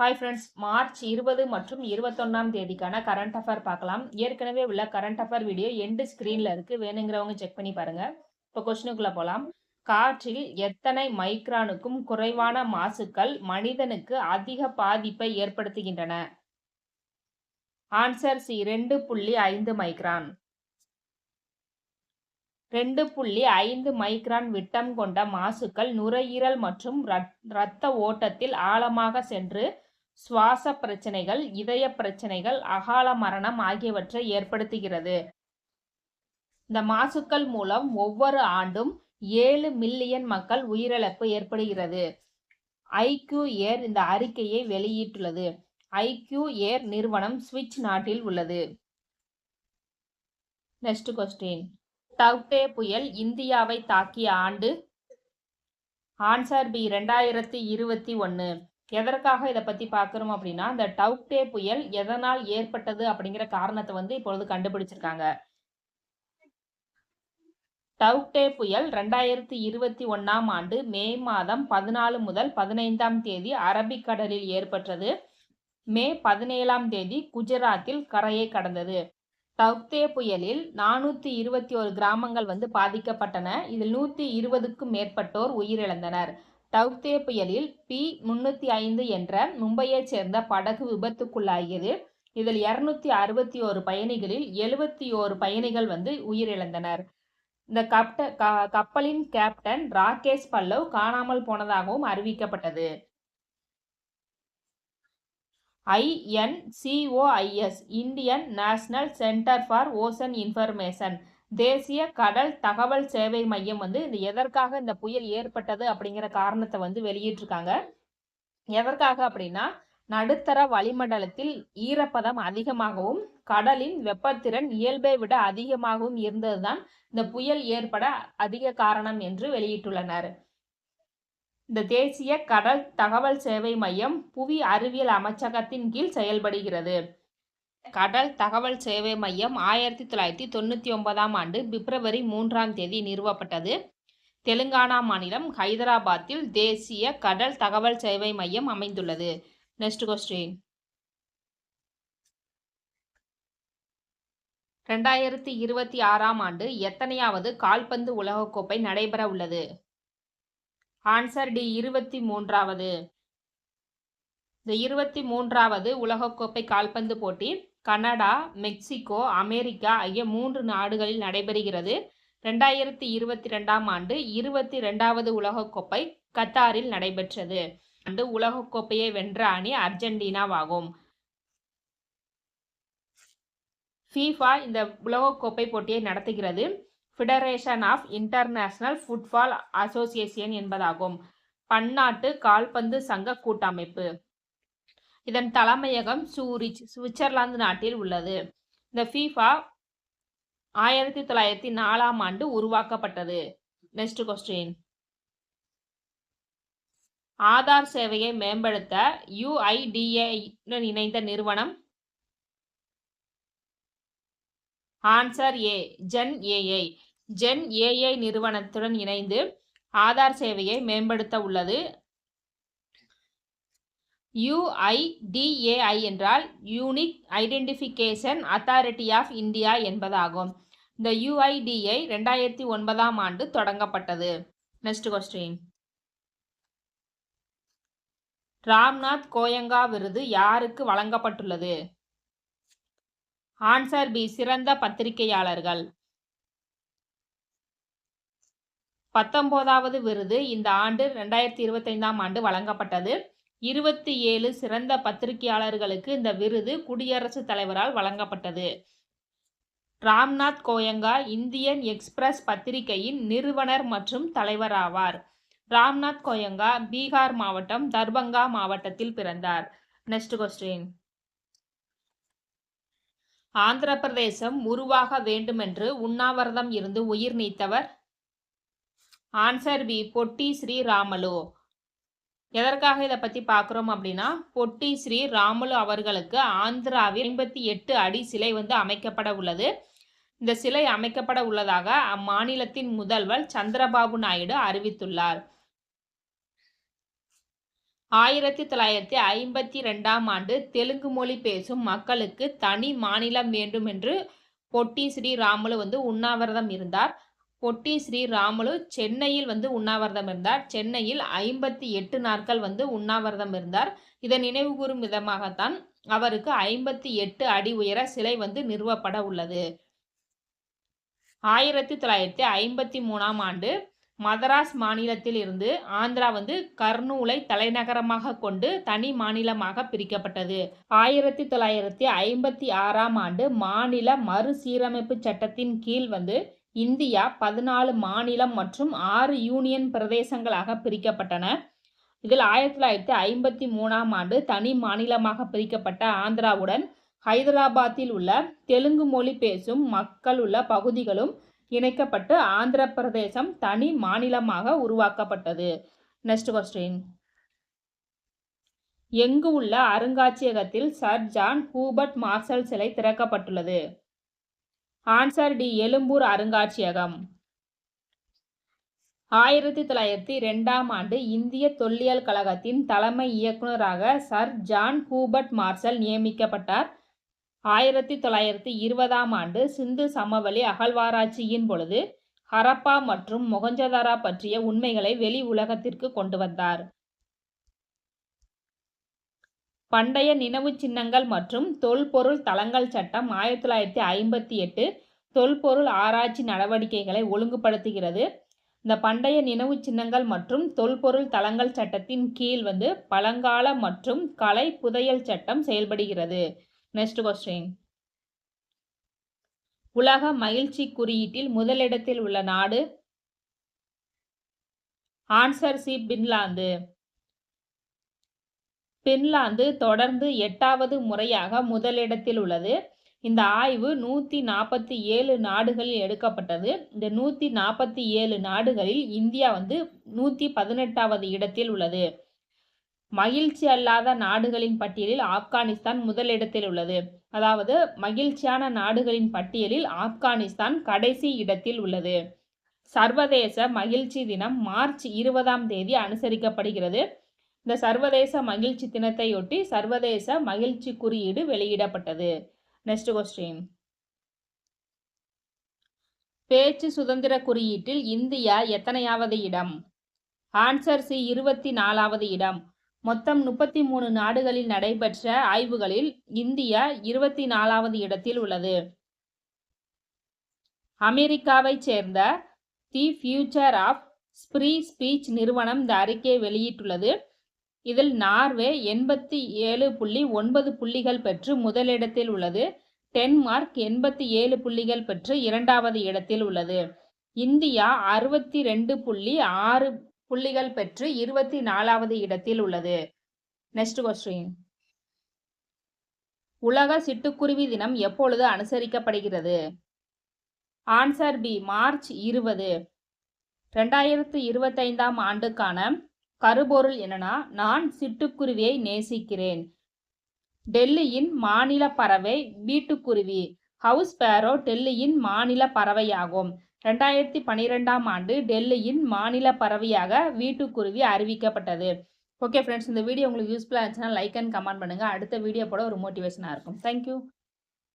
Hi friends, March 20 மற்றும் 21ஆம் தேதிக்கான current affair பார்க்கலாம். ஏற்கனவே உள்ள கரண்ட் அஃபேர் வீடியோ எண்டு ஸ்க்ரீனில் இருக்குது, வேணுங்கிறவங்க செக் பண்ணி பாருங்கள். இப்போ கொஸ்டினுக்குள்ளே போகலாம். காற்றில் எத்தனை மைக்ரானுக்கும் குறைவான மாசுக்கள் மனிதனுக்கு அதிக பாதிப்பை ஏற்படுத்துகின்றன? Answer C, 2.5 micron. 2.5 மைக்ரான் விட்டம் கொண்ட மாசுக்கள் நுரையீரல் மற்றும் இரத்த ஓட்டத்தில் ஆழமாக சென்று சுவாச பிரச்சனைகள், இதய பிரச்சனைகள், அகால மரணம் ஆகியவற்றை ஏற்படுத்துகிறது. இந்த மாசுக்கள் மூலம் ஒவ்வொரு ஆண்டும் 7 மில்லியன் மக்கள் உயிரிழப்பு ஏற்படுகிறது. ஐக்யூ ஏர் இந்த அறிக்கையை வெளியிட்டுள்ளது. ஐக்யூ ஏர் நிறுவனம் சுவிஸ் நாட்டில் உள்ளது. நெக்ஸ்ட் கொஸ்டின், டவ்டே புயல் இந்தியாவை தாக்கிய ஆண்டு? Answer b, 2021. எதற்காக இதை பற்றி பார்க்குறோம் அப்படின்னா, இந்த டவ்டே புயல் எதனால் ஏற்பட்டது அப்படிங்கிற காரணத்தை இப்பொழுது கண்டுபிடிச்சிருக்காங்க. டவ்டே புயல் 2021ஆம் ஆண்டு மே மாதம் 14 முதல் 15ஆம் தேதி அரபிக்கடலில் ஏற்பட்டது. மே 17ஆம் தேதி குஜராத்தில் கரையை கடந்தது. டவ்தே புயலில் 421 கிராமங்கள் பாதிக்கப்பட்டன. இதில் 120க்கும் மேற்பட்டோர் உயிரிழந்தனர். டவ்தே புயலில் P-305 என்ற மும்பையைச் சேர்ந்த படகு விபத்துக்குள்ளாகியது. இதில் 261 பயணிகளில் 71 பயணிகள் உயிரிழந்தனர். இந்த கப்பலின் கேப்டன் ராகேஷ் பல்லவ் காணாமல் போனதாகவும் அறிவிக்கப்பட்டது. INCOIS Indian national centre for ocean information, தேசிய கடல் தகவல் சேவை மையம் இது எதற்காக இந்த புயல் ஏற்பட்டது அப்படிங்கிற காரணத்தை வெளியிட்டிருக்காங்க. எதற்காக அப்படின்னா, நடுத்தர வளிமண்டலத்தில் ஈரப்பதம் அதிகமாகவும் கடலின் வெப்பத்திறன் இயல்பை விட அதிகமாகவும் இருந்ததுதான் இந்த புயல் ஏற்பட அதிக காரணம் என்று வெளியிட்டுள்ளனர். இந்த தேசிய கடல் தகவல் சேவை மையம் புவி அறிவியல் அமைச்சகத்தின் கீழ் செயல்படுகிறது. கடல் தகவல் சேவை மையம் 1999ஆம் ஆண்டு பிப்ரவரி 3ஆம் தேதி நிறுவப்பட்டது. தெலுங்கானா மாநிலம் ஹைதராபாத்தில் தேசிய கடல் தகவல் சேவை மையம் அமைந்துள்ளது. நெக்ஸ்ட் கொஸ்டின், 2026ஆம் ஆண்டு எத்தனையாவது கால்பந்து உலகக்கோப்பை நடைபெற உள்ளது? ஆன்சர் டி, 23வது. இந்த 23வது உலகக்கோப்பை கால்பந்து போட்டி கனடா, மெக்சிகோ, அமெரிக்கா ஆகிய 3 நாடுகளில் நடைபெறுகிறது. 2022ஆம் ஆண்டு 22வது உலகக்கோப்பை கத்தாரில் நடைபெற்றது. ஆண்டு உலகக்கோப்பையை வென்ற அணி அர்ஜென்டினாவாகும். ஃபீஃபா இந்த உலகக்கோப்பை போட்டியை நடத்துகிறது. Federation of international football association என்பதாகும். பன்னாட்டு கால்பந்து சங்க கூட்டமைப்பு. இதன் தலைமையகம் சூரிச், சுவிட்சர்லாந்து நாட்டில் உள்ளது. இந்த ஃபீஃபா 1904ஆம் ஆண்டு உருவாக்கப்பட்டது. நெக்ஸ்ட் கொஸ்டின், ஆதார் சேவையை மேம்படுத்த UIDAI இணைந்த நிறுவனம்? Answer a, gen AI. Gen AI நிறுவனத்துடன் இணைந்து ஆதார் சேவையை மேம்படுத்த உள்ளது. UIDAI என்றால் unique identification authority of India என்பதாகும். இந்த UIDAI 2009ஆம் ஆண்டு தொடங்கப்பட்டது. நெக்ஸ்ட் கொஸ்டின், ராம்நாத் கோயங்கா விருது யாருக்கு வழங்கப்பட்டுள்ளது? ஆன்சர் பி, சிறந்த பத்திரிகையாளர்கள். 19வது விருது இந்த ஆண்டு 2025ஆம் ஆண்டு வழங்கப்பட்டது. 27 சிறந்த பத்திரிகையாளர்களுக்கு இந்த விருது குடியரசுத் தலைவரால் வழங்கப்பட்டது. ராம்நாத் கோயங்கா இந்தியன் எக்ஸ்பிரஸ் பத்திரிகையின் நிறுவனர் மற்றும் தலைவர் ஆவார். ராம்நாத் கோயங்கா பீகார் மாவட்டம் தர்பங்கா மாவட்டத்தில் பிறந்தார். நெக்ஸ்ட் கொஸ்டின், ஆந்திர பிரதேசம் உருவாக வேண்டுமென்று உண்ணாவிரதம் இருந்து உயிர் நீத்தவர்? ஆன்சர் பி, பொட்டி ஸ்ரீராமலு. எதற்காக இதை பற்றி பார்க்குறோம் அப்படின்னா, பொட்டி ஸ்ரீராமலு அவர்களுக்கு ஆந்திராவில் 58 அடி சிலை அமைக்கப்பட உள்ளது. இந்த சிலை அமைக்கப்பட உள்ளதாக அம்மாநிலத்தின் முதல்வர் சந்திரபாபு நாயுடு அறிவித்துள்ளார். 1952ஆம் ஆண்டு தெலுங்கு மொழி பேசும் மக்களுக்கு தனி மாநிலம் வேண்டும் என்று பொட்டி ஸ்ரீராமுலு உண்ணாவிரதம் இருந்தார். பொட்டி ஸ்ரீராமுலு சென்னையில் உண்ணாவிரதம் இருந்தார். சென்னையில் 58 நாட்கள் உண்ணாவிரதம் இருந்தார். இதை நினைவுகூரும் விதமாகத்தான் அவருக்கு 58 அடி உயர சிலை நிறுவப்பட உள்ளது. 1953ஆம் ஆண்டு மதராஸ் மாநிலத்தில் இருந்து ஆந்திரா கர்னூலை தலைநகரமாக கொண்டு தனி மாநிலமாக பிரிக்கப்பட்டது. 1956ஆம் ஆண்டு மாநில மறுசீரமைப்பு சட்டத்தின் கீழ் இந்தியா 14 மாநிலம் மற்றும் 6 யூனியன் பிரதேசங்களாக பிரிக்கப்பட்டன. இதில் 1953ஆம் ஆண்டு தனி மாநிலமாக பிரிக்கப்பட்ட ஆந்திராவுடன் ஹைதராபாத்தில் உள்ள தெலுங்கு மொழி பேசும் மக்கள் உள்ள பகுதிகளும் இணைக்கப்பட்டு ஆந்திர பிரதேசம் தனி மாநிலமாக உருவாக்கப்பட்டது. Next question. எங்கு உள்ள அருங்காட்சியகத்தில் சர் ஜான் ஹூபர்ட் மார்ஷல் சிலை திறக்கப்பட்டுள்ளது? Answer D. எழும்பூர் அருங்காட்சியகம். 1902ஆம் ஆண்டு இந்திய தொல்லியல் கழகத்தின் தலைமை இயக்குநராக சர் ஜான் ஹூபர்ட் மார்ஷல் நியமிக்கப்பட்டார். 1920ஆம் ஆண்டு சிந்து சமவெளி அகழ்வாராய்ச்சியின் பொழுது ஹரப்பா மற்றும் மொஹஞ்சதாரோ பற்றிய உண்மைகளை வெளி உலகத்திற்கு கொண்டு வந்தார். பண்டைய நினைவு சின்னங்கள் மற்றும் தொல்பொருள் தளங்கள் சட்டம் 1958 தொல்பொருள் ஆராய்ச்சி நடவடிக்கைகளை ஒழுங்குபடுத்துகிறது. இந்த பண்டைய நினைவு சின்னங்கள் மற்றும் தொல்பொருள் தளங்கள் சட்டத்தின் கீழ் பழங்கால மற்றும் கலை புதையல் சட்டம் செயல்படுகிறது. Next question. உலக மகிழ்ச்சி குறியீட்டில் முதலிடத்தில் உள்ள நாடு? Answer C. பின்லாந்து. பின்லாந்து தொடர்ந்து 8வது முறையாக முதலிடத்தில் உள்ளது. இந்த ஆய்வு 147 நாடுகளில் எடுக்கப்பட்டது. இந்த 147 நாடுகளில் இந்தியா 118வது இடத்தில் உள்ளது. மகிழ்ச்சி அல்லாத நாடுகளின் பட்டியலில் ஆப்கானிஸ்தான் முதலிடத்தில் உள்ளது. அதாவது மகிழ்ச்சியான நாடுகளின் பட்டியலில் ஆப்கானிஸ்தான் கடைசி இடத்தில் உள்ளது. சர்வதேச மகிழ்ச்சி தினம் மார்ச் 20ஆம் தேதி அனுசரிக்கப்படுகிறது. இந்த சர்வதேச மகிழ்ச்சி தினத்தையொட்டி சர்வதேச மகிழ்ச்சி குறியீடு வெளியிடப்பட்டது. Next question. பேச்சு சுதந்திர குறியீட்டில் இந்தியா எத்தனையாவது இடம்? Answer C. 24வது இடம். மொத்தம் 33 நாடுகளில் நடைபெற்ற ஆய்வுகளில் இந்தியா 24வது இடத்தில் உள்ளது. அமெரிக்காவை சேர்ந்த the future of free speech நிறுவனம் இந்த அறிக்கையை வெளியிட்டுள்ளது. இதில் நார்வே 87.9 புள்ளிகள் பெற்று முதலிடத்தில் உள்ளது. டென்மார்க் 87 புள்ளிகள் பெற்று 2வது இடத்தில் உள்ளது. இந்தியா 62.6 புள்ளிகள் பெற்று 24வது இடத்தில் உள்ளது. Next question. உலக சிட்டுக்குருவி தினம் எப்பொழுது அனுசரிக்கப்படுகிறது? Answer B. மார்ச் 20. 2025ஆம் ஆண்டுக்கான கருப்பொருள் என்னன்னா, நான் சிட்டுக்குருவியை நேசிக்கிறேன். டெல்லியின் மாநில பறவை வீட்டுக்குருவி. ஹவுஸ் ஸ்பேரோ டெல்லியின் மாநில பறவையாகும். 2012ஆம் ஆண்டு டெல்லியின் மாநில பறவையாக வீட்டுக்குருவி அறிவிக்கப்பட்டது. ஓகே ஃப்ரெண்ட்ஸ், இந்த வீடியோ உங்களுக்கு யூஸ்ஃபுல்லாக இருந்துச்சுன்னா லைக் அண்ட் கமெண்ட் பண்ணுங்கள். அடுத்த வீடியோ போட ஒரு மோட்டிவேஷனாக இருக்கும். தேங்க்யூ.